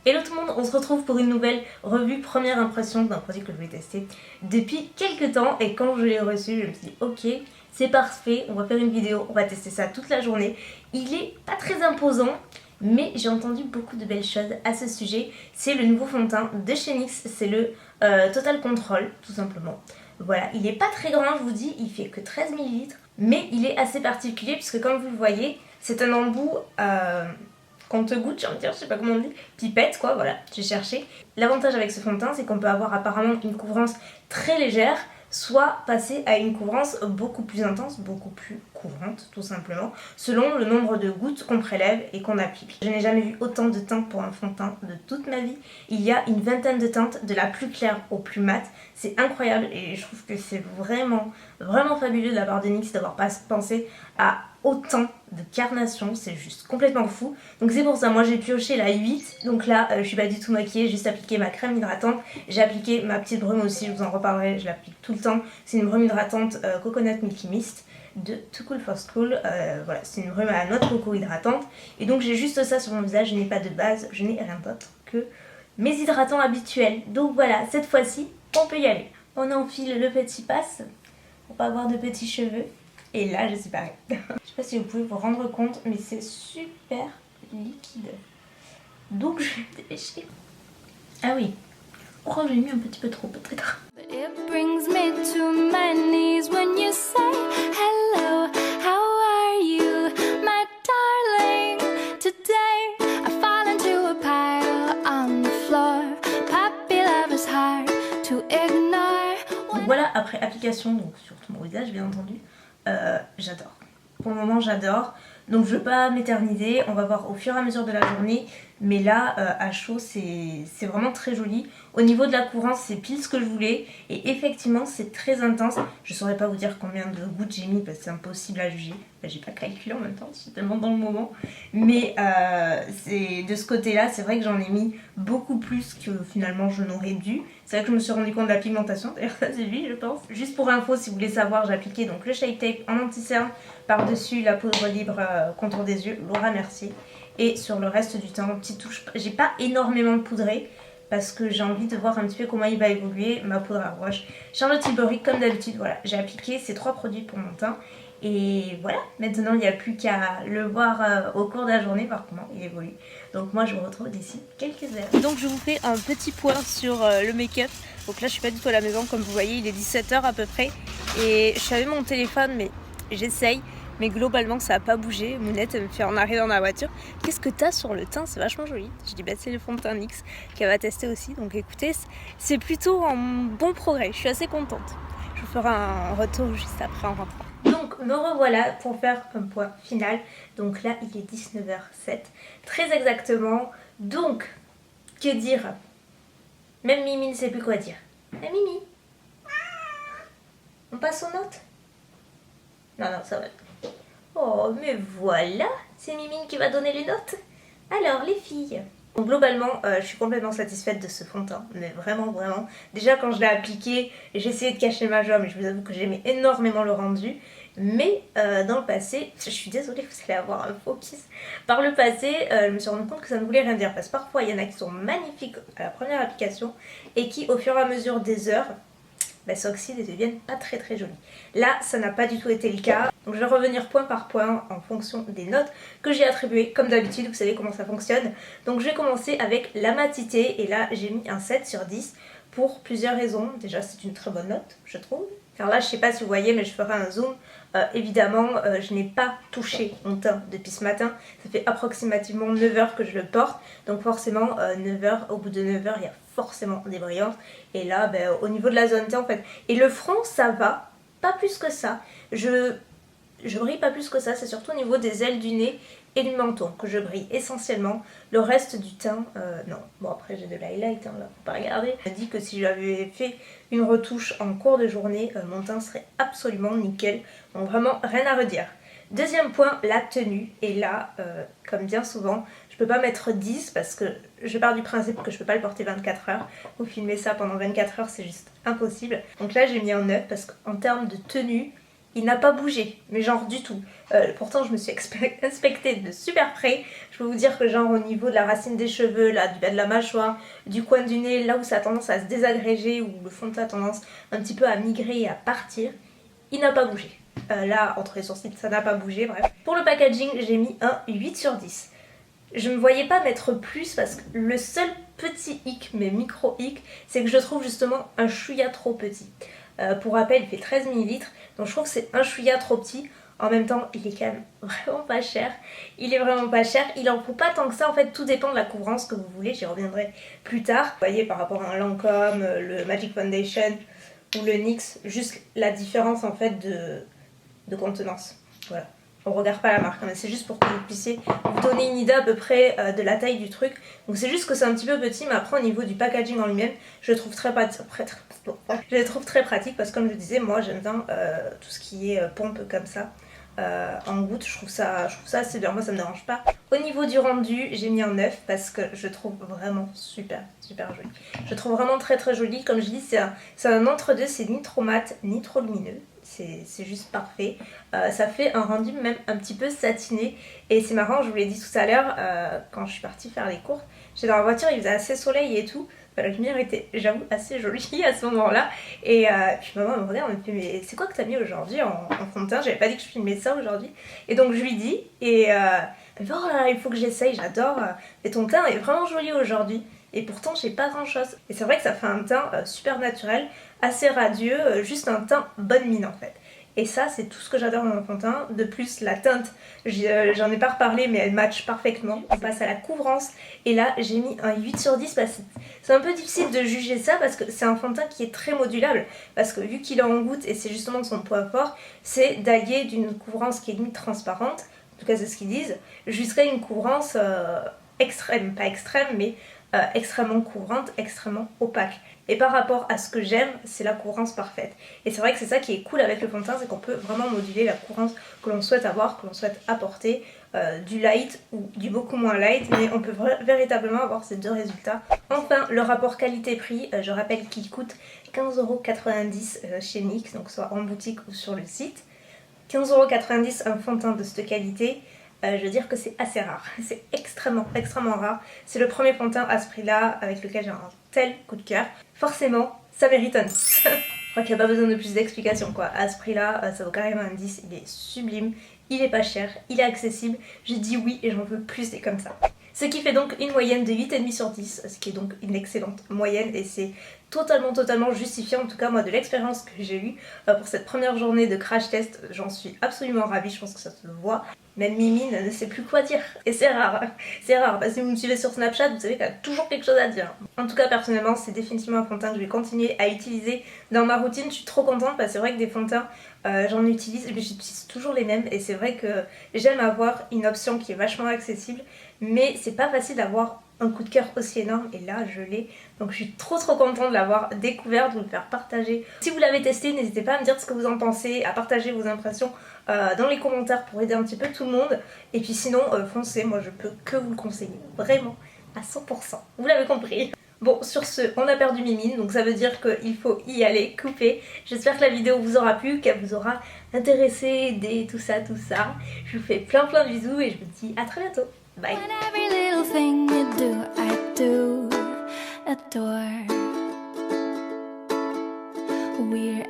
Hello tout le monde, on se retrouve pour une nouvelle revue première impression d'un produit que je voulais tester depuis quelques temps et quand je l'ai reçu je me suis dit ok c'est parfait, on va faire une vidéo, on va tester ça toute la journée. Il est pas très imposant mais j'ai entendu beaucoup de belles choses à ce sujet. C'est le nouveau fond de teint de chez NYX, c'est le Total Control tout simplement. Voilà, il est pas très grand je vous dis, il fait que 13 ml mais il est assez particulier puisque comme vous le voyez c'est un embout compte-gouttes, j'ai envie de dire, je sais pas comment on dit, pipette quoi, voilà, j'ai cherché. L'avantage avec ce fond de teint, c'est qu'on peut avoir apparemment une couvrance très légère, soit passer à une couvrance beaucoup plus intense, beaucoup plus couvrante tout simplement, selon le nombre de gouttes qu'on prélève et qu'on applique. Je n'ai jamais vu autant de teintes pour un fond de teint de toute ma vie. Il y a une vingtaine de teintes, de la plus claire au plus mat, c'est incroyable et je trouve que c'est vraiment fabuleux de la part de NYX d'avoir pensé à autant de carnation, c'est juste complètement fou. Donc c'est pour ça, moi j'ai pioché la 8, donc là je suis pas du tout maquillée, j'ai juste appliqué ma crème hydratante, j'ai appliqué ma petite brume aussi, je vous en reparlerai, je l'applique tout le temps. C'est une brume hydratante Coconut Milky Mist de Too Cool for School, voilà, c'est une brume à la noix de coco hydratante. Et donc j'ai juste ça sur mon visage, je n'ai pas de base, je n'ai rien d'autre que mes hydratants habituels. Donc voilà, cette fois-ci, on peut y aller. On enfile le petit passe pour pas avoir de petits cheveux. Et là, je suis pareil. Je sais pas si vous pouvez vous rendre compte, mais c'est super liquide. Donc, je vais me dépêcher. Ah oui. Oh, j'ai mis un petit peu trop, peut-être. It brings me to my knees when you say hello, how are you, my darling? Today I fall into a pile on the floor. Puppy love is hard to ignore. Donc voilà, après application, donc sur tout mon visage, bien entendu. J'adore. Pour le moment j'adore. Donc je ne veux pas m'éterniser, on va voir au fur et à mesure de la journée. Mais là à chaud c'est vraiment très joli. Au niveau de la couvrance c'est pile ce que je voulais. Et effectivement c'est très intense. Je ne saurais pas vous dire combien de gouttes j'ai mis parce que c'est impossible à juger. J'ai pas calculé en même temps, je suis tellement dans le moment. Mais de ce côté là c'est vrai que j'en ai mis beaucoup plus que finalement je n'aurais dû. C'est vrai que je me suis rendu compte de la pigmentation, d'ailleurs ça c'est lui je pense. Juste pour info si vous voulez savoir j'ai appliqué donc le Shape Tape en anti-cerne. Par dessus la poudre libre contour des yeux, Laura Mercier. Et sur le reste du teint, petite touche, j'ai pas énormément poudré parce que j'ai envie de voir un petit peu comment il va évoluer. Ma poudre à rouge, Charlotte Tilbury comme d'habitude, voilà. J'ai appliqué ces 3 produits pour mon teint. Et voilà, maintenant il n'y a plus qu'à le voir au cours de la journée, voir comment il évolue. Donc moi je vous retrouve d'ici quelques heures. Donc je vous fais un petit point sur le make-up. Donc là je suis pas du tout à la maison comme vous voyez, il est 17 h à peu près. Et je suis avec mon téléphone mais j'essaye. Mais globalement ça n'a pas bougé. Mounette elle me fait en arrêt dans la voiture. Qu'est-ce que t'as sur le teint? C'est vachement joli. Je dis bah c'est le fond de teint NYX qu'elle va tester aussi. Donc écoutez, c'est plutôt un bon progrès. Je suis assez contente. Je vous ferai un retour juste après en rentrant. Donc me revoilà pour faire un point final. Donc là il est 19h07. Très exactement. Donc que dire? Même Mimi ne sait plus quoi dire. Eh Mimi, on passe aux notes? Non, ça va. Oh, mais voilà, c'est Mimine qui va donner les notes. Alors, les filles. Donc, globalement, je suis complètement satisfaite de ce fond de teint. Mais vraiment. Déjà, quand je l'ai appliqué, j'ai essayé de cacher ma joie, mais je vous avoue que j'aimais énormément le rendu. Mais dans le passé, je suis désolée, vous allez avoir un focus. Par le passé, je me suis rendu compte que ça ne voulait rien dire. Parce que parfois, il y en a qui sont magnifiques à la première application et qui, au fur et à mesure des heures, s'oxydent et deviennent pas très jolies. Là, ça n'a pas du tout été le cas. Donc je vais revenir point par point en fonction des notes que j'ai attribuées. Comme d'habitude, vous savez comment ça fonctionne. Donc je vais commencer avec la matité. Et là, j'ai mis un 7 sur 10 pour plusieurs raisons. Déjà, c'est une très bonne note, je trouve. Alors là, je sais pas si vous voyez, mais je ferai un zoom. Évidemment, je n'ai pas touché mon teint depuis ce matin. Ça fait approximativement 9 h que je le porte. Donc forcément, 9 h, au bout de 9 h, il y a forcément des brillances. Et là, au niveau de la zone T en fait. Et le front, ça va. Pas plus que ça. Je brille pas plus que ça. C'est surtout au niveau des ailes du nez et du menton que je brille essentiellement. Le reste du teint, non. Bon, après, j'ai de l'highlight, hein, là, faut pas regarder. Je me dis que si j'avais fait une retouche en cours de journée, mon teint serait absolument nickel. Donc vraiment, rien à redire. Deuxième point, la tenue. Et là, comme bien souvent, je peux pas mettre 10 parce que je pars du principe que je peux pas le porter 24 heures. Vous filmez ça pendant 24 heures, c'est juste impossible. Donc là, j'ai mis un 9 parce qu'en termes de tenue, il n'a pas bougé, mais genre du tout. Pourtant je me suis inspectée de super près. Je peux vous dire que genre au niveau de la racine des cheveux, là, du bas de la mâchoire, du coin du nez, là où ça a tendance à se désagréger, où le fond de teint a tendance un petit peu à migrer et à partir, il n'a pas bougé. Là, entre les sourcils, ça n'a pas bougé, bref. Pour le packaging, j'ai mis un 8 sur 10. Je ne me voyais pas mettre plus parce que le seul petit hic, mais micro hic, c'est que je trouve justement un chouïa trop petit. Pour rappel, il fait 13 ml, donc je trouve que c'est un chouïa trop petit. En même temps, il est quand même vraiment pas cher. Il est vraiment pas cher. Il en faut pas tant que ça. En fait, tout dépend de la couvrance que vous voulez. J'y reviendrai plus tard. Vous voyez, par rapport à un Lancôme, le Magic Foundation ou le NYX, juste la différence en fait de contenance. Voilà. On regarde pas la marque, mais c'est juste pour que vous puissiez vous donner une idée à peu près de la taille du truc. Donc c'est juste que c'est un petit peu petit, mais après au niveau du packaging en lui-même, je le trouve très pratique parce que comme je le disais, moi j'aime bien tout ce qui est pompe comme ça. En goutte, je trouve ça assez bien, moi ça me dérange pas. Au niveau du rendu, j'ai mis un 9 parce que je trouve vraiment super joli. Je trouve vraiment très joli, comme je dis, c'est un entre-deux, c'est ni trop mat ni trop lumineux. C'est juste parfait. Ça fait un rendu même un petit peu satiné. Et c'est marrant, je vous l'ai dit tout à l'heure, quand je suis partie faire les courses, j'étais dans la voiture, il faisait assez soleil et tout. La lumière était, j'avoue, assez jolie à ce moment-là. Et puis maman me regarde, elle me fait mais c'est quoi que t'as mis aujourd'hui en fond de teint? J'avais pas dit que je filmais ça aujourd'hui. Et donc je lui dis, et elle me dit oh là là, il faut que j'essaye, j'adore. Et ton teint est vraiment joli aujourd'hui. Et pourtant j'ai pas grand chose. Et c'est vrai que ça fait un teint super naturel, assez radieux, juste un teint bonne mine en fait. Et ça c'est tout ce que j'adore dans mon fond de teint. De plus la teinte, j'en ai pas reparlé mais elle match parfaitement. On passe à la couvrance et là j'ai mis un 8 sur 10 parce que c'est un peu difficile de juger ça parce que c'est un fond de teint qui est très modulable. Parce que vu qu'il est en goutte et c'est justement son point fort, c'est d'allier d'une couvrance qui est limite transparente, en tout cas c'est ce qu'ils disent, jusqu'à une couvrance extrême, pas extrême mais extrêmement couvrante, extrêmement opaque. Et par rapport à ce que j'aime, c'est la couvrance parfaite. Et c'est vrai que c'est ça qui est cool avec le fond de teint, c'est qu'on peut vraiment moduler la couvrance que l'on souhaite avoir, que l'on souhaite apporter, du light ou du beaucoup moins light, mais on peut véritablement avoir ces deux résultats. Enfin, le rapport qualité-prix, je rappelle qu'il coûte 15,90€ chez NYX, donc soit en boutique ou sur le site. 15,90€ un fond de teint de cette qualité. Je veux dire que c'est assez rare, c'est extrêmement rare. C'est le premier fond de teint à ce prix-là avec lequel j'ai un tel coup de cœur. Forcément, ça mérite un 10. Je crois qu'il n'y a pas besoin de plus d'explications quoi. À ce prix-là, ça vaut carrément un 10, il est sublime, il est pas cher, il est accessible. Je dis oui et j'en veux plus des comme ça. Ce qui fait donc une moyenne de 8,5 sur 10, ce qui est donc une excellente moyenne et c'est totalement justifié, en tout cas moi de l'expérience que j'ai eue pour cette première journée de crash test, j'en suis absolument ravie, je pense que ça se voit. Même Mimine ne sait plus quoi dire. Et c'est rare, parce que si vous me suivez sur Snapchat, vous savez qu'elle a toujours quelque chose à dire. En tout cas, personnellement, c'est définitivement un fond de teint que je vais continuer à utiliser dans ma routine. Je suis trop contente parce que c'est vrai que des fonds de teint, j'en utilise, mais j'utilise toujours les mêmes. Et c'est vrai que j'aime avoir une option qui est vachement accessible, mais c'est pas facile d'avoir un coup de cœur aussi énorme et là je l'ai, donc je suis trop contente de l'avoir découvert, de vous le faire partager. Si vous l'avez testé, n'hésitez pas à me dire ce que vous en pensez, à partager vos impressions dans les commentaires pour aider un petit peu tout le monde. Et puis sinon foncez, moi je peux que vous le conseiller, vraiment à 100%, vous l'avez compris. Bon, sur ce, on a perdu Mimine, donc ça veut dire qu'il faut y aller, couper. J'espère que la vidéo vous aura plu, qu'elle vous aura intéressé, aidé, tout ça. Je vous fais plein de bisous et je vous dis à très bientôt. Bye. And every little thing you do, I do adore. We're